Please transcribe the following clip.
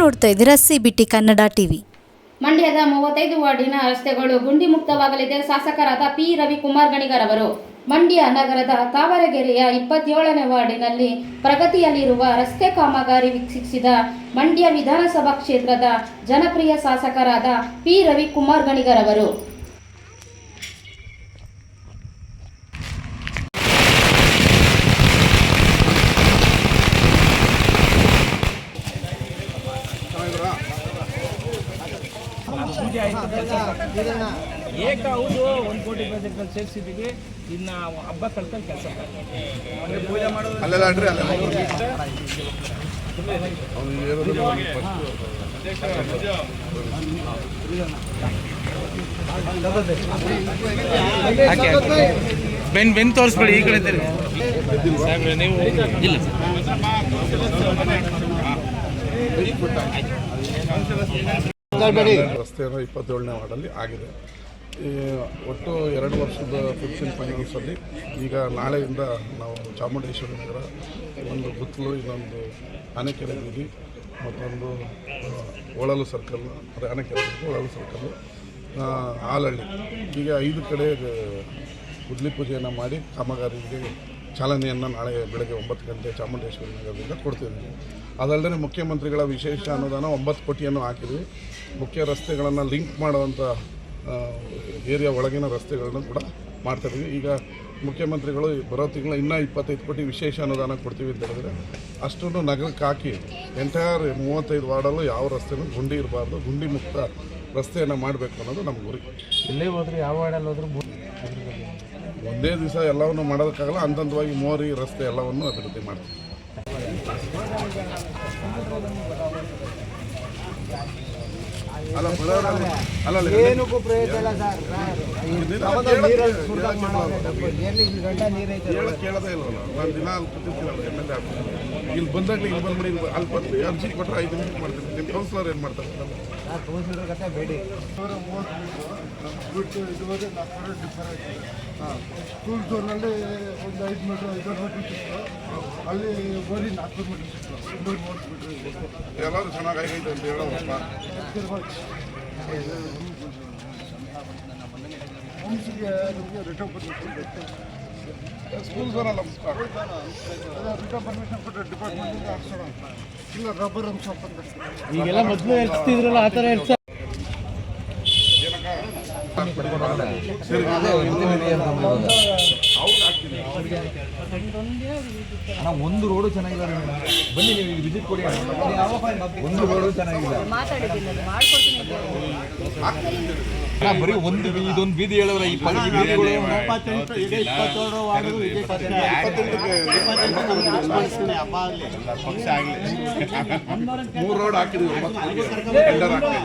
ನೋಡ್ತಾ ಇದ್ದೀರಾ CBT Kannada TV. ಮಂಡ್ಯದ 35 ವಾರ್ಡಿನ ರಸ್ತೆಗಳು ಗುಂಡಿ ಮುಕ್ತವಾಗಲಿದೆ. ಶಾಸಕರಾದ ಪಿ ರವಿಕುಮಾರ್ ಗಣಿಗರ್ ಅವರು ಮಂಡ್ಯ ನಗರದ ತಾವರೆಕೆರೆಯ 27ನೇ ವಾರ್ಡಿನಲ್ಲಿ ಪ್ರಗತಿಯಲ್ಲಿರುವ ರಸ್ತೆ ಕಾಮಗಾರಿ ವೀಕ್ಷಿಸಿದ ಮಂಡ್ಯ ವಿಧಾನಸಭಾ ಕ್ಷೇತ್ರದ ಜನಪ್ರಿಯ ಶಾಸಕರಾದ ಪಿ ರವಿಕುಮಾರ್ ಗಣಿಗರ್ ಅವರು ಹೌದು 1 ಕೋಟಿ ಪ್ರಾಜೆಕ್ಟ್ ಸೇರಿಸಿದ್ದೀವಿ. ಇನ್ನು ಹಬ್ಬ ಕಳ್ಕೊಂಡು ಕೆಲಸ ಬೆನ್ ತೋರಿಸ್ಬೇಡಿ, ಈ ಕಡೆ ನೀವು ಇಲ್ಲ ರಸ್ತೆಯನ್ನು 27ನೇ ವಾರ್ಡಲ್ಲಿ ಆಗಿದೆ. ಒಟ್ಟು 2 ವರ್ಷದ ಫಿಕ್ಸಿಂಗ್ ಫೈನಾನ್ಸಲ್ಲಿ ಈಗ ನಾಳೆಯಿಂದ ನಾವು ಚಾಮುಂಡೇಶ್ವರಿ ನಗರ, ಒಂದು ಗುತ್ತಲು, ಇನ್ನೊಂದು ಆನೆಕೆರೆ ಬೀದಿ, ಮತ್ತೊಂದು ಒಳಲು ಸರ್ಕಲ್, ಅದೇ ಆನೆಕೆರೆ ಬೀದಿ, ಒಳಲು ಸರ್ಕಲ್ಲು, ಆಲಹಳ್ಳಿ, ಹೀಗೆ 5 ಕಡೆ ಗುದ್ಲಿ ಪೂಜೆಯನ್ನು ಮಾಡಿ ಕಾಮಗಾರಿಗೆ ಚಾಲನೆಯನ್ನು ನಾಳೆ ಬೆಳಗ್ಗೆ 9 ಗಂಟೆ ಚಾಮುಂಡೇಶ್ವರಿ ನಗರದಿಂದ ಕೊಡ್ತಿದ್ದೀವಿ. ಅದಲ್ಲದೆ ಮುಖ್ಯಮಂತ್ರಿಗಳ ವಿಶೇಷ ಅನುದಾನ 9 ಕೋಟಿಯನ್ನು ಹಾಕಿದ್ವಿ. ಮುಖ್ಯ ರಸ್ತೆಗಳನ್ನು ಲಿಂಕ್ ಮಾಡುವಂಥ ಏರಿಯಾ ಒಳಗಿನ ರಸ್ತೆಗಳನ್ನು ಕೂಡ ಮಾಡ್ತಾಯಿದ್ದೀವಿ. ಈಗ ಮುಖ್ಯಮಂತ್ರಿಗಳು ಬರೋ ತಿಂಗಳು ಇನ್ನೂ 25 ಕೋಟಿ ವಿಶೇಷ ಅನುದಾನ ಕೊಡ್ತೀವಿ ಅಂತ ಹೇಳಿದ್ರೆ ಅಷ್ಟನ್ನು ನಗರಕ್ಕೆ ಹಾಕಿ ಎಂಟೈರ್ 35 ವಾರ್ಡಲ್ಲೂ ಯಾವ ರಸ್ತೆನೂ ಗುಂಡಿ ಇರಬಾರ್ದು, ಗುಂಡಿ ಮುಕ್ತ ರಸ್ತೆಯನ್ನು ಮಾಡಬೇಕು ಅನ್ನೋದು ನಮ್ಮ ಗುರಿ. ಎಲ್ಲೇ ಹೋದ್ರೆ ಯಾವ ವಾರ್ಡಲ್ಲಿ ಹೋದ್ರೂ ಒಂದೇ ದಿವಸ ಎಲ್ಲವನ್ನು ಮಾಡೋದಕ್ಕಾಗಲ್ಲ. ಹಂತವಾಗಿ ಮೋರಿ ರಸ್ತೆ ಎಲ್ಲವನ್ನು ಅಭಿವೃದ್ಧಿ ಮಾಡ್ತೀವಿ. ಏನಕ್ಕೂ ಪ್ರಯತ್ನ ಇಲ್ಲ ಸರ್. ಕೇಳೋದೇ ಇಲ್ವಲ್ಲ. ನಾನು ದಿನ ಅಲ್ಲಿ ಕೂತಿರ್ತೀನಲ್ಲ MLA ಇಲ್ಲಿ ಬಂದಾಗಲೇ ಇಲ್ಲಿ ಬಂದ್ಬಿಡಿ, ಅಲ್ಲಿ ಬಂದು ಅರ್ಜಿ ಕೊಟ್ಟರೆ 5 ನಿಮಿಷ ಮಾಡ್ತೀನಿ. ನಿಮ್ಮ ಕೌನ್ಸಿಲರ್ ಏನು ಮಾಡ್ತಾರೆ? ಕೌನ್ಸಿಲರ್ ಕತೆ ಬೇಡಿ. ಸ್ಕೂಲ್ ಝೋನಲ್ಲಿ ಒಂದು 5 ಮೀಟ್ರ್ 5 ಮೀಟ್ರ್ ಸಿಕ್ತು, ಅಲ್ಲಿ ಬರೀ 4 ಮೀಟ್ರ್ ಸಿಕ್ತು. 230 ಮೀಟ್ರ್ ಎಲ್ಲರೂ ಚೆನ್ನಾಗೈತೆ ಅಂತ ಹೇಳೋದಪ್ಪ. ಹೋಮ್ಸಿಗೆ ರಿಟರ್ನ್ ಪರ್ಮಿಷನ್ ಸ್ಕೂಲ್ ಝೋನಲ್ಲ, ರಿಟರ್ನ್ ಪರ್ಮಿಷನ್ ಕೊಟ್ಟರೆ ಡಿಪಾರ್ಟ್ಮೆಂಟಿಂದ ಹಾಕ್ಸೋಣ, ಇಲ್ಲ ರಬ್ಬರ್ ಅಂಶ ಅಂತ ಈಗೆಲ್ಲ ಮೊದಲು ಎರ್ಸ್ತಿದ್ರಲ್ಲ ಆ ಥರ ಎರ್ಸ ಒಂದು ರೋಡು ಚೆನ್ನಾಗಿಲ್ಲ. ಬನ್ನಿ ನೀವು ವಿಸಿಟ್ ಕೊಡಿ. ಒಂದು ರೋಡು ಚೆನ್ನಾಗಿಲ್ಲ. ಬರೀ ಒಂದು ಇದೊಂದು ಬೀದಿ ಹೇಳಿದ್ರೆ ಈ ಬೀದಿಗಳು 3 ರೋಡ್ ಹಾಕಿದ್ವಿ. 9 ಟೆಂಡರ್ ಹಾಕ್ತೀವಿ.